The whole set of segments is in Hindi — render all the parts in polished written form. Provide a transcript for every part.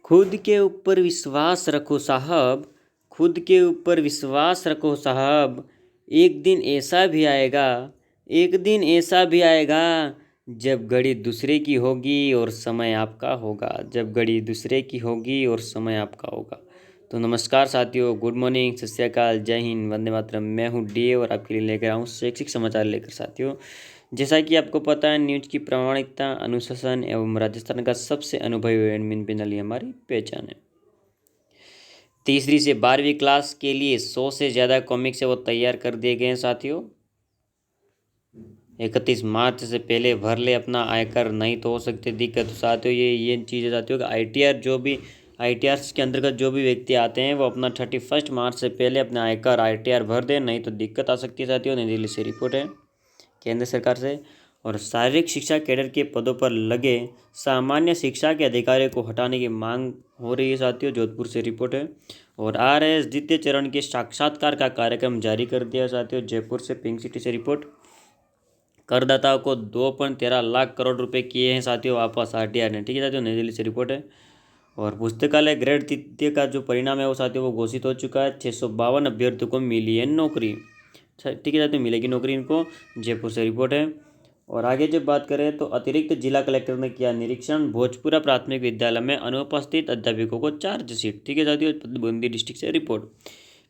खुद के ऊपर विश्वास रखो साहब, खुद के ऊपर विश्वास रखो साहब। एक दिन ऐसा भी आएगा, एक दिन ऐसा भी आएगा जब घड़ी दूसरे की होगी और समय आपका होगा, जब घड़ी दूसरे की होगी और समय आपका होगा। तो नमस्कार साथियों, गुड मॉर्निंग, सत श्री अकाल, जय हिंद, वंदे मातरम। मैं हूँ डी और आपके लिए लेकर आऊँ शैक्षिक समाचार लेकर साथियों। जैसा कि आपको पता है, न्यूज की प्रामाणिकता, अनुशासन एवं राजस्थान का सबसे अनुभवी एडमिन पैनल ही हमारी पहचान है। तीसरी से 12वीं क्लास के लिए 100 से ज़्यादा कॉमिक्स है वो तैयार कर दिए गए हैं साथियों। 31 मार्च से पहले भर ले अपना आयकर, नहीं तो हो सकती दिक्कत। तो साथियों ये चीज़ें साथियों कि आई.टी.आर के अंतर्गत जो भी व्यक्ति आते हैं वो अपना 31 मार्च से पहले अपना आयकर आई.टी.आर भर दें, नहीं तो दिक्कत आ सकती है साथियों। नई दिल्ली से रिपोर्ट है केंद्र सरकार से। और शारीरिक शिक्षा कैडर के पदों पर लगे सामान्य शिक्षा के अधिकारियों को हटाने की मांग हो रही है साथियों, जोधपुर से रिपोर्ट है। और RS द्वितीय चरण के साक्षात्कार का कार्यक्रम जारी कर दिया साथियों, जयपुर से पिंक सिटी से रिपोर्ट। करदाताओं को 2.13 लाख करोड़ रुपए किए हैं साथियों वापस RTI ने, ठीक है साथियों, नई दिल्ली से रिपोर्ट है। और पुस्तकालय ग्रेड तृतीय का जो परिणाम है वो साथियों वो घोषित हो चुका है। 652 अभ्यर्थियों को मिली है नौकरी, ठीक है साथियों, मिलेगी नौकरी इनको, जयपुर से रिपोर्ट है। और आगे जब बात करें तो अतिरिक्त जिला कलेक्टर ने किया निरीक्षण, भोजपुरा प्राथमिक विद्यालय में अनुपस्थित अध्यापकों को चार्जशीट, ठीक है साथियों, बूंदी डिस्ट्रिक्ट से रिपोर्ट।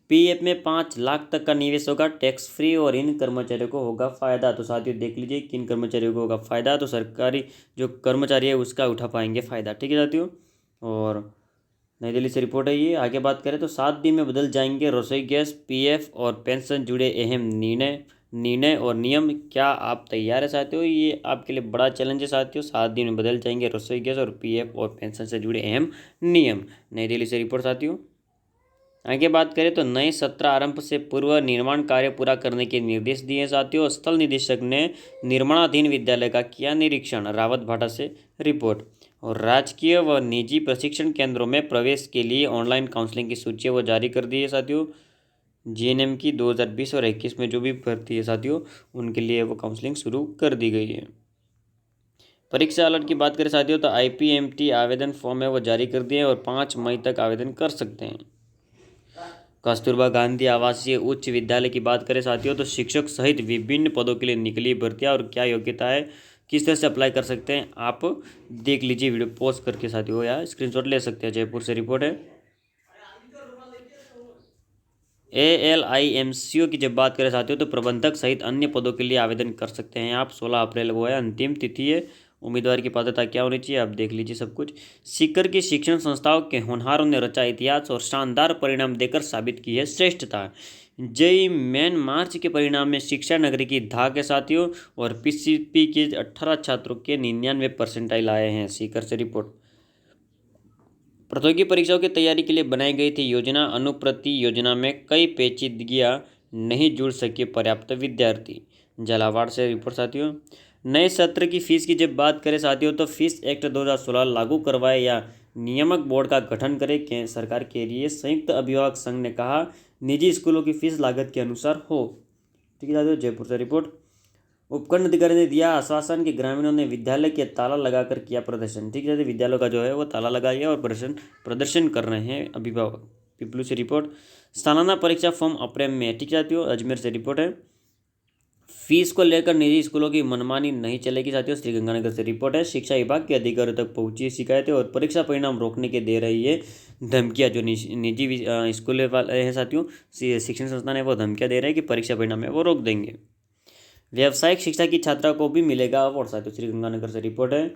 PF में 5 लाख तक का निवेश होगा टैक्स फ्री और इन कर्मचारियों को होगा फायदा। तो साथियों देख लीजिए किन कर्मचारियों को होगा फायदा, तो सरकारी जो कर्मचारी है उसका उठा पाएंगे फायदा, ठीक है साथियों। और नई दिल्ली से रिपोर्ट है ये। आगे बात करें तो 7 दिन में बदल जाएंगे रसोई गैस, PF और पेंशन जुड़े अहम निर्णय और नियम। क्या आप तैयार है साथियों? ये आपके लिए बड़ा चैलेंज है साथियों। 7 दिन में बदल जाएंगे रसोई गैस और PF और पेंशन से जुड़े अहम नियम, नई दिल्ली से रिपोर्ट साथियों। आगे बात करें तो नए सत्र आरंभ से पूर्व निर्माण कार्य पूरा करने के निर्देश दिए साथियों। स्थल निदेशक ने निर्माणाधीन विद्यालय का किया निरीक्षण, रावत भाटा से रिपोर्ट। और राजकीय व निजी प्रशिक्षण केंद्रों में प्रवेश के लिए ऑनलाइन काउंसलिंग की सूची वो जारी कर दी है साथियों। GNM की 2020 और 21 में जो भी भर्ती है साथियों उनके लिए वो काउंसलिंग शुरू कर दी गई है। परीक्षा अलर्ट की बात करें साथियों तो IPMT आवेदन फॉर्म है वो जारी कर दिए और 5 मई तक आवेदन कर सकते हैं। कस्तूरबा गांधी आवासीय उच्च विद्यालय की बात करें साथियों तो शिक्षक सहित विभिन्न पदों के लिए निकली भर्तियां और क्या योग्यता है, किस तरह से अप्लाई कर सकते हैं, आप देख लीजिए वीडियो पॉज करके साथियों, या स्क्रीनशॉट ले सकते हैं। जयपुर से रिपोर्ट है। ALIMCO की जब बात करें साथियों तो प्रबंधक सहित अन्य पदों के लिए आवेदन कर सकते हैं आप। 16 अप्रैल को है अंतिम तिथि है। उम्मीदवार की पात्रता क्या होनी चाहिए आप देख लीजिए सब कुछ। सीकर की शिक्षण संस्थाओं के होनहारों ने रचा इतिहास और शानदार परिणाम देकर साबित की है श्रेष्ठता। JEE मेन मार्च के परिणाम में शिक्षा नगरी की धाक है साथियों। और PCP के 18 छात्रों के 99% आए हैं, सीकर से रिपोर्ट। प्रतियोगी परीक्षाओं की तैयारी के लिए बनाई गई थी योजना, अनुप्रति योजना में कई पेचीदगियां, नहीं जुड़ सके पर्याप्त विद्यार्थी, झालावाड़ से रिपोर्ट साथियों। नए सत्र की फीस की जब बात करें साथियों तो फीस एक्ट 2016 लागू करवाए या नियामक बोर्ड का गठन करे सरकार के लिए, संयुक्त अभिभावक संघ ने कहा निजी स्कूलों की फीस लागत के अनुसार हो, ठीक है साथियों, जयपुर से रिपोर्ट। उपखंड अधिकारी ने दिया आश्वासन कि ग्रामीणों ने विद्यालय के ताला लगाकर किया प्रदर्शन, ठीक है, विद्यालयों का जो है वो ताला लगाया और प्रदर्शन कर रहे हैं अभिभावक, पीपलू से रिपोर्ट। सालाना परीक्षा फॉर्म अप्रैल में, ठीक है साथियों, अजमेर से रिपोर्ट है। फीस को लेकर निजी स्कूलों की मनमानी नहीं चलेगी साथियों, श्रीगंगानगर से रिपोर्ट है। शिक्षा विभाग के अधिकारियों तक पहुंची शिकायतें और परीक्षा परिणाम रोकने के दे रही है धमकियां, जो निजी स्कूल वाले हैं साथियों, शिक्षण संस्थान है वो धमकियां दे रहे हैं कि परीक्षा परिणाम है वो रोक देंगे। व्यावसायिक शिक्षा की छात्रा को भी मिलेगा अवार्ड साथियों, श्रीगंगानगर से रिपोर्ट है।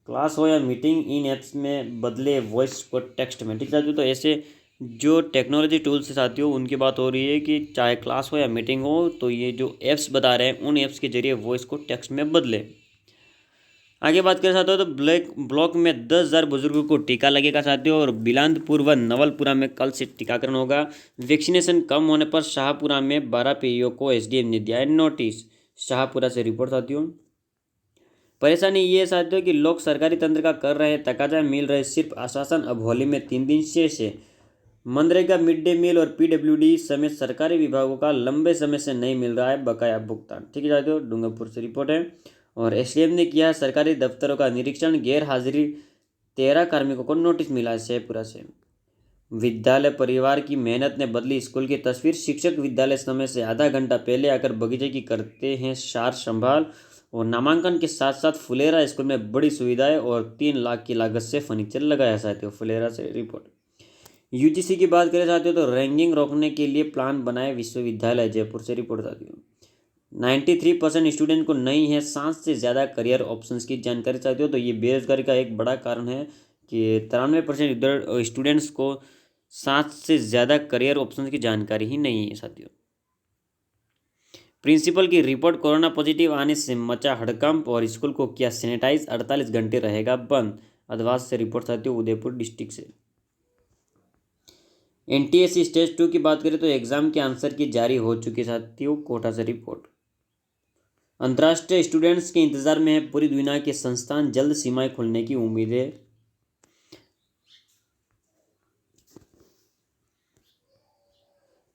क्लास हो या मीटिंग, इन ऐप्स में बदले वॉइस को टेक्स्ट में, ठीक है। तो ऐसे जो टेक्नोलॉजी टूल्स से साथियों उनकी बात हो रही है कि चाहे क्लास हो या मीटिंग हो तो ये जो ऐप्स बता रहे हैं उन ऐप्स के जरिए वॉइस को टेक्स्ट में बदले। आगे बात करें साथियों तो ब्लॉक में 10,000 बुजुर्गों को टीका लगेगा साथियों। और बिलांदपुर व नवलपुरा में कल से टीकाकरण होगा। वैक्सीनेशन कम होने पर शाहपुरा में 12 PEO को SDM ने दिया है नोटिस, शाहपुरा से रिपोर्ट साथियों। परेशानी ये है साथियों कि लोग सरकारी तंत्र का कर रहे हैं तकाजा, मिल रहे सिर्फ आश्वासन। अब होली में 3 दिन शेष है। मनरेगा, मिड डे मील और PWD समेत सरकारी विभागों का लंबे समय से नहीं मिल रहा है बकाया भुगतान, ठीक है साथियों, डूंगरपुर से रिपोर्ट है। और SDM ने किया सरकारी दफ्तरों का निरीक्षण, गैर हाजिरी 13 कार्मिकों को नोटिस मिला है शेखपुरा से। विद्यालय परिवार की मेहनत ने बदली स्कूल की तस्वीर। शिक्षक विद्यालय समय से आधा घंटा पहले आकर बगीचे की करते हैं सार संभाल। और नामांकन के साथ साथ फुलेरा स्कूल में बड़ी सुविधाएं और 3 लाख की लागत से फर्नीचर लगाया साथियों। फुलेरा से रिपोर्ट। यूजीसी की बात करें साथियों तो रैंकिंग रोकने के लिए प्लान बनाए विश्वविद्यालय। जयपुर से रिपोर्ट साथियों। 93% स्टूडेंट को नहीं है 7 से ज़्यादा करियर ऑप्शंस की जानकारी साथियों। तो ये बेरोजगारी का एक बड़ा कारण है कि 93% स्टूडेंट्स को 7 से ज़्यादा करियर ऑप्शंस की जानकारी ही नहीं है साथियों। प्रिंसिपल की रिपोर्ट। कोरोना पॉजिटिव आने से मचा हड़कंप और स्कूल को किया सैनिटाइज। 48 घंटे रहेगा बंद। अधवास से रिपोर्ट साथियों उदयपुर डिस्ट्रिक्ट से। एनटीएससी स्टेज 2 की बात करें तो एग्जाम के आंसर की जारी हो चुकी साथियों। कोटा से रिपोर्ट। अंतर्राष्ट्रीय स्टूडेंट्स के इंतजार में है पूरी दुनिया के संस्थान। जल्द सीमाएं खुलने की उम्मीद है।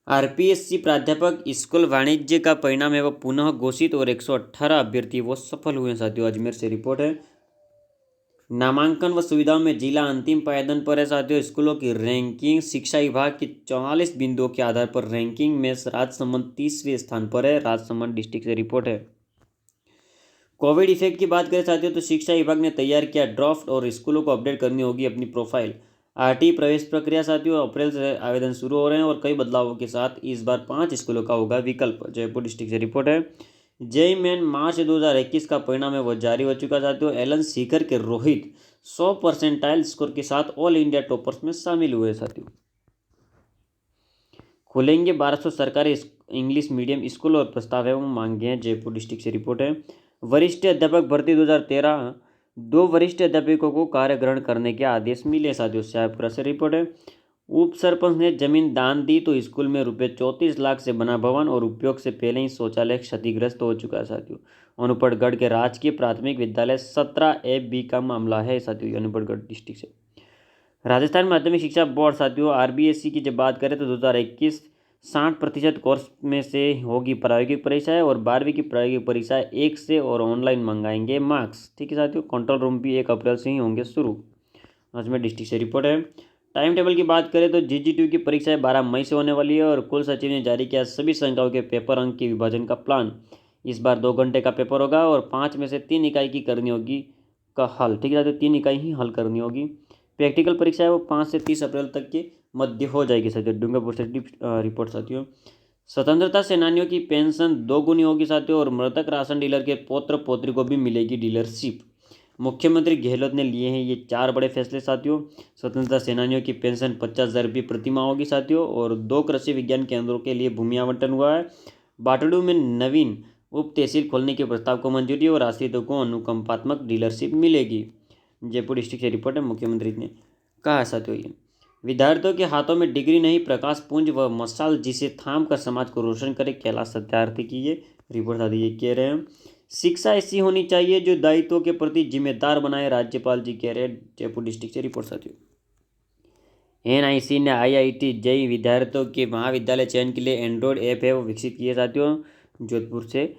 आरपीएससी प्राध्यापक स्कूल वाणिज्य का परिणाम है वो पुनः घोषित और 118 अभ्यर्थी वो सफल हुए साथियों। अजमेर से रिपोर्ट है। नामांकन व सुविधाओं में जिला अंतिम पायदान पर है साथियों। स्कूलों की रैंकिंग। शिक्षा विभाग की 44 बिंदुओं के आधार पर रैंकिंग में राजसमंद 30वें स्थान पर है। राजसमंद डिस्ट्रिक्ट से रिपोर्ट है। कोविड इफेक्ट की बात करें साथियों तो शिक्षा विभाग ने तैयार किया ड्राफ्ट और स्कूलों को अपडेट करनी होगी अपनी प्रोफाइल। आरटी प्रवेश प्रक्रिया साथियों अप्रैल से आवेदन शुरू हो रहे हैं और कई बदलावों के साथ इस बार 5 स्कूलों का होगा विकल्प। जयपुर डिस्ट्रिक्ट से रिपोर्ट है। जेई मेन मार्च 2021 का परिणाम है वो जारी हो चुका साथियों। एलन सीकर के रोहित 100% स्कोर के साथ ऑल इंडिया टॉपर्स में शामिल हुए साथियों। खुलेंगे 1200 सरकारी इंग्लिश मीडियम स्कूल और प्रस्ताव है वो मांगे हैं। जयपुर डिस्ट्रिक्ट से रिपोर्ट है। वरिष्ठ अध्यापक भर्ती 2013। 2 वरिष्ठ अध्यापकों को कार्य ग्रहण करने के आदेश मिले साथियों। शाहपुरा से रिपोर्ट है। उप सरपंच ने जमीन दान दी तो स्कूल में ₹34 लाख से बना भवन और उपयोग से पहले ही शौचालय क्षतिग्रस्त हो चुका है साथियों। अनूपगढ़ के राजकीय प्राथमिक विद्यालय 17 FB का मामला है साथियों। अनूपगढ़ डिस्ट्रिक्ट से। राजस्थान माध्यमिक शिक्षा बोर्ड साथियों आरबीएसई की जब बात करें तो 2021 60% कोर्स में से होगी प्रायोगिक परीक्षाएं और 12वीं की प्रायोगिक परीक्षाएं 1 से और ऑनलाइन मंगाएंगे मार्क्स। ठीक है साथियों। कंट्रोल रूम भी 1 अप्रैल से ही होंगे शुरू। अजमेर डिस्ट्रिक्ट से रिपोर्ट है। टाइम टेबल की बात करें तो जीजीटी की परीक्षाएं 12 मई से होने वाली है और कुल सचिव ने जारी किया सभी संकायों के पेपर अंक के विभाजन का प्लान। इस बार 2 घंटे का पेपर होगा और 5 में से 3 इकाई की करनी होगी का हल। ठीक है, तो 3 इकाई ही हल करनी होगी। प्रैक्टिकल परीक्षा है वो 5 से 30 अप्रैल तक के मध्य हो जाएगी साथियों। डूंगरपुर से रिपोर्ट साथियों। स्वतंत्रता सेनानियों की पेंशन 2 गुनी होगी साथियों और मृतक राशन डीलर के पौत्र पौत्री को भी मिलेगी डीलरशिप। मुख्यमंत्री गहलोत ने लिए हैं ये 4 बड़े फैसले साथियों। स्वतंत्रता सेनानियों की पेंशन 50,000 रुपये प्रतिमाह होगी साथियों और 2 कृषि विज्ञान केंद्रों के लिए भूमि आवंटन हुआ है। बाटड़ू में नवीन उप तहसील खोलने के प्रस्ताव को मंजूरी और आश्रितों को अनुकंपात्मक डीलरशिप मिलेगी। जयपुर डिस्ट्रिक्ट से रिपोर्ट है। मुख्यमंत्री ने कहा साथियों ये विद्यार्थियों के हाथों में डिग्री नहीं प्रकाश पुंज व मशाल जिसे थाम कर समाज को रोशन करे। कैलाश सत्यार्थी की ये रिपोर्ट साथियों ये कह रहे हैं। शिक्षा ऐसी होनी चाहिए जो दायित्वों के प्रति जिम्मेदार बनाए। राज्यपाल जी कह रहे हैं। जयपुर डिस्ट्रिक्ट से रिपोर्ट साथियों। एनआईसी ने आईआईटी जेईई विद्यार्थियों के महाविद्यालय चयन के लिए एंड्रॉयड ऐप है वो विकसित किए साथियों। जोधपुर से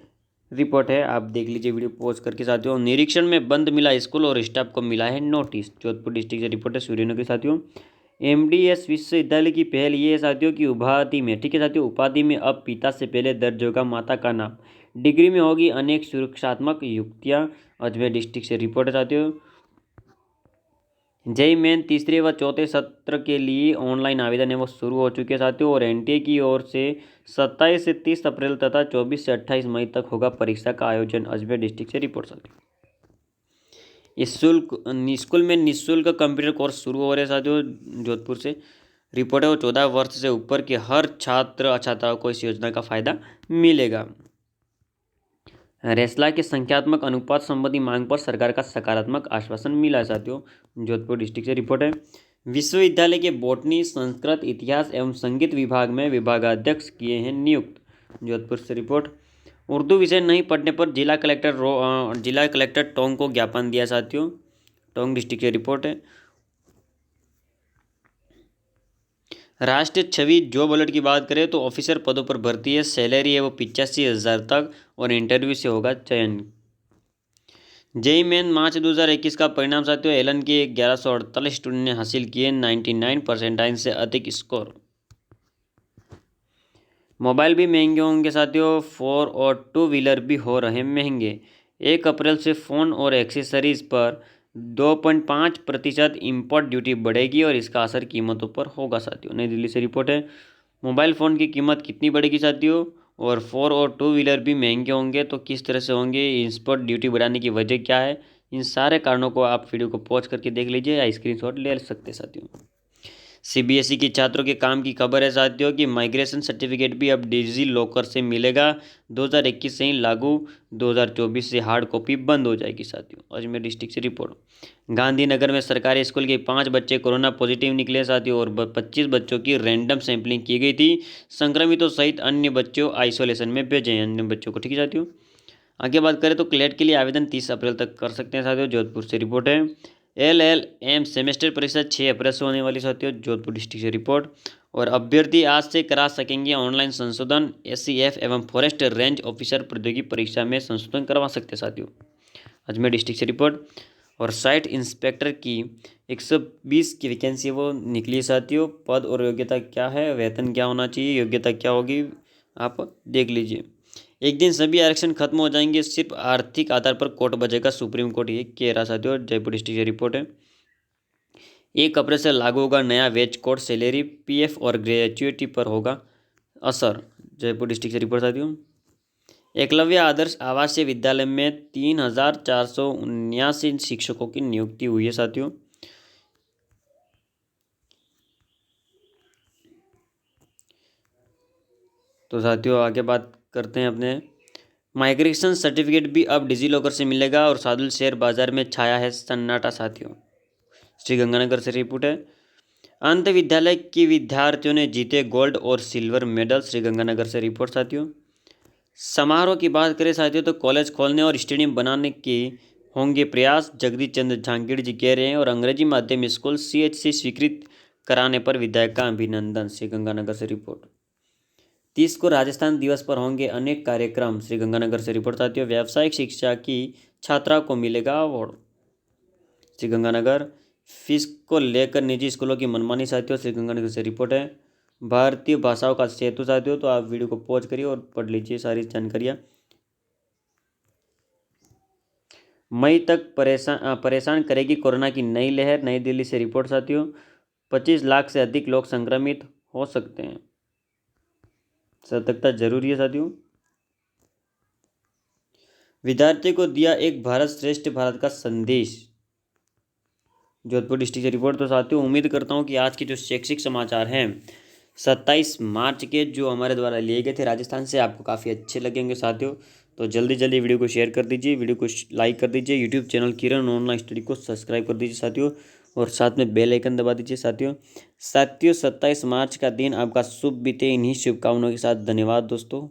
रिपोर्ट है। आप देख लीजिए वीडियो पॉज करके साथियों। निरीक्षण में बंद मिला स्कूल और स्टाफ को मिला है नोटिस। जोधपुर डिस्ट्रिक्ट से रिपोर्ट है। सूर्यनगर साथियों। एमडीएस विश्वविद्यालय की पहल ये है साथियों कि उपाधि में, ठीक है साथियों, उपाधि में अब पिता से पहले दर्ज होगा माता का नाम। डिग्री में होगी अनेक सुरक्षात्मक युक्तियाँ। अजमेर डिस्ट्रिक्ट से रिपोर्ट है साथियों। जेई मेन तीसरे व चौथे सत्र के लिए ऑनलाइन आवेदन है वो शुरू हो चुके हैं साथियों और एनटीए की ओर से 27 से 30 अप्रैल तथा 24 से 28 मई तक होगा परीक्षा का आयोजन। अजमेर डिस्ट्रिक्ट से रिपोर्ट साथियों। स्कूल में निःशुल्क कंप्यूटर कोर्स शुरू हो रहे साथियों। जोधपुर से रिपोर्ट है वो 14 वर्ष से ऊपर के हर छात्र छात्राओं को इस योजना का फायदा मिलेगा। रेस्ला के संख्यात्मक अनुपात संबंधी मांग पर सरकार का सकारात्मक आश्वासन मिला है साथियों। जोधपुर डिस्ट्रिक्ट से रिपोर्ट है। विश्वविद्यालय के बॉटनी संस्कृत इतिहास एवं संगीत विभाग में विभागाध्यक्ष किए हैं नियुक्त। जोधपुर से रिपोर्ट। उर्दू विषय नहीं पढ़ने पर जिला कलेक्टर टोंग को ज्ञापन दिया साथियों। टोंग डिस्ट्रिक्ट से रिपोर्ट है। राष्ट्रीय छवि जॉब अलर्ट की बात करें तो ऑफिसर पदों पर भर्ती है। सैलरी है वो 85,000 तक और इंटरव्यू से होगा चयन। जेई मेन मार्च 2021 का परिणाम साथियों, एलन के 1148 स्टूडेंट ने हासिल किए 99% से अधिक स्कोर। मोबाइल भी महंगे होंगे साथियों, 4 और 2 व्हीलर भी हो रहे महंगे। 1 अप्रैल से फ़ोन और एक्सेसरीज पर 2.5% इम्पोर्ट ड्यूटी बढ़ेगी और इसका असर कीमतों पर होगा साथियों। नई दिल्ली से रिपोर्ट है। मोबाइल फ़ोन की कीमत कितनी बढ़ेगी साथियों, और 4 और 2 व्हीलर भी महंगे होंगे तो किस तरह से होंगे, इम्पोर्ट ड्यूटी बढ़ाने की वजह क्या है, इन सारे कारणों को आप वीडियो को पॉज करके देख लीजिए या स्क्रीनशॉट ले सकते साथियों। सीबीएसई के छात्रों के काम की खबर है साथियों कि माइग्रेशन सर्टिफिकेट भी अब डिजी लॉकर से मिलेगा। 2021 से ही लागू, 2024 से हार्ड कॉपी बंद हो जाएगी साथियों। अजमेर डिस्ट्रिक्ट से रिपोर्ट। गांधीनगर में सरकारी स्कूल के 5 बच्चे कोरोना पॉजिटिव निकले साथियों और 25 बच्चों की रैंडम सैंपलिंग की गई थी। संक्रमितों सहित अन्य बच्चों आइसोलेशन में भेजे हैं, अन्य बच्चों को। ठीक है साथियों, आगे बात करें तो क्लेट के लिए आवेदन 30 अप्रैल तक कर सकते हैं साथियों। जोधपुर से रिपोर्ट है। LLM सेमेस्टर परीक्षा 6 अप्रैल से होने वाली साथियों। जोधपुर डिस्ट्रिक्ट से रिपोर्ट। और अभ्यर्थी आज से करा सकेंगे ऑनलाइन संशोधन। SCF एवं फॉरेस्ट रेंज ऑफिसर प्रतियोगी परीक्षा में संशोधन करवा सकते साथियों। अजमेर डिस्ट्रिक्ट से रिपोर्ट। और साइट इंस्पेक्टर की 120 की वैकेंसी वो निकली साथियों। पद और योग्यता क्या है, वेतन क्या होना चाहिए, योग्यता क्या होगी, आप देख लीजिए। एक दिन सभी आरक्षण खत्म हो जाएंगे, सिर्फ आर्थिक आधार पर कोर्ट बचेगा, सुप्रीम कोर्ट ये कह रहा साथियों। जयपुर डिस्ट्रिक्ट से रिपोर्ट है। 1 अप्रैल से लागू होगा नया वेज कोड, सैलरी, PF और ग्रेजुएटी पर होगा असर। जयपुर डिस्ट्रिक्ट से रिपोर्ट साथियों। एकलव्य आदर्श आवासीय विद्यालय में 3479 शिक्षकों की नियुक्ति हुई है साथियों। तो साथियों आगे बात करते हैं अपने। माइग्रेशन सर्टिफिकेट भी अब डिजी लॉकर से मिलेगा और सादुल शेयर बाजार में छाया है सन्नाटा साथियों। श्रीगंगानगर से रिपोर्ट है। अंत विद्यालय के विद्यार्थियों ने जीते गोल्ड और सिल्वर मेडल। श्रीगंगानगर से रिपोर्ट साथियों। समारोह की बात करें साथियों तो कॉलेज खोलने और स्टेडियम बनाने के होंगे प्रयास, जगदीश चंद्र झांगीड़ जी कह रहे हैं। और अंग्रेजी माध्यम स्कूल CHC स्वीकृत कराने पर विधायक का अभिनंदन। श्रीगंगानगर से रिपोर्ट। 30 को राजस्थान दिवस पर होंगे अनेक कार्यक्रम। श्रीगंगानगर से रिपोर्ट साथियों। व्यावसायिक शिक्षा की छात्रा को मिलेगा अवार्ड। श्रीगंगानगर। फीस को लेकर निजी स्कूलों की मनमानी साथियों। श्रीगंगानगर से रिपोर्ट है। भारतीय भाषाओं का सेतु साथियों, तो आप वीडियो को पॉज करिए और पढ़ लीजिए सारी जानकारियाँ। मई तक परेशान करेगी कोरोना की नई लहर। नई दिल्ली से रिपोर्ट साथियों। 25 लाख से अधिक लोग संक्रमित हो सकते हैं, सतर्कता जरूरी है साथियों। विद्यार्थी को दिया एक भारत श्रेष्ठ भारत का संदेश। जोधपुर डिस्ट्रिक्ट से रिपोर्ट। तो साथियों उम्मीद करता हूँ कि आज के जो शैक्षिक समाचार हैं 27 मार्च के जो हमारे द्वारा लिए गए थे राजस्थान से, आपको काफ़ी अच्छे लगेंगे साथियों। तो जल्दी जल्दी वीडियो को शेयर कर दीजिए, वीडियो को लाइक कर दीजिए, यूट्यूब चैनल किरण ऑनलाइन स्टडी को सब्सक्राइब कर दीजिए साथियों, और साथ में बेल आइकन दबा दीजिए साथियों। 27 मार्च का दिन आपका शुभ बीते, इन्हीं शुभकामनाओं के साथ धन्यवाद दोस्तों।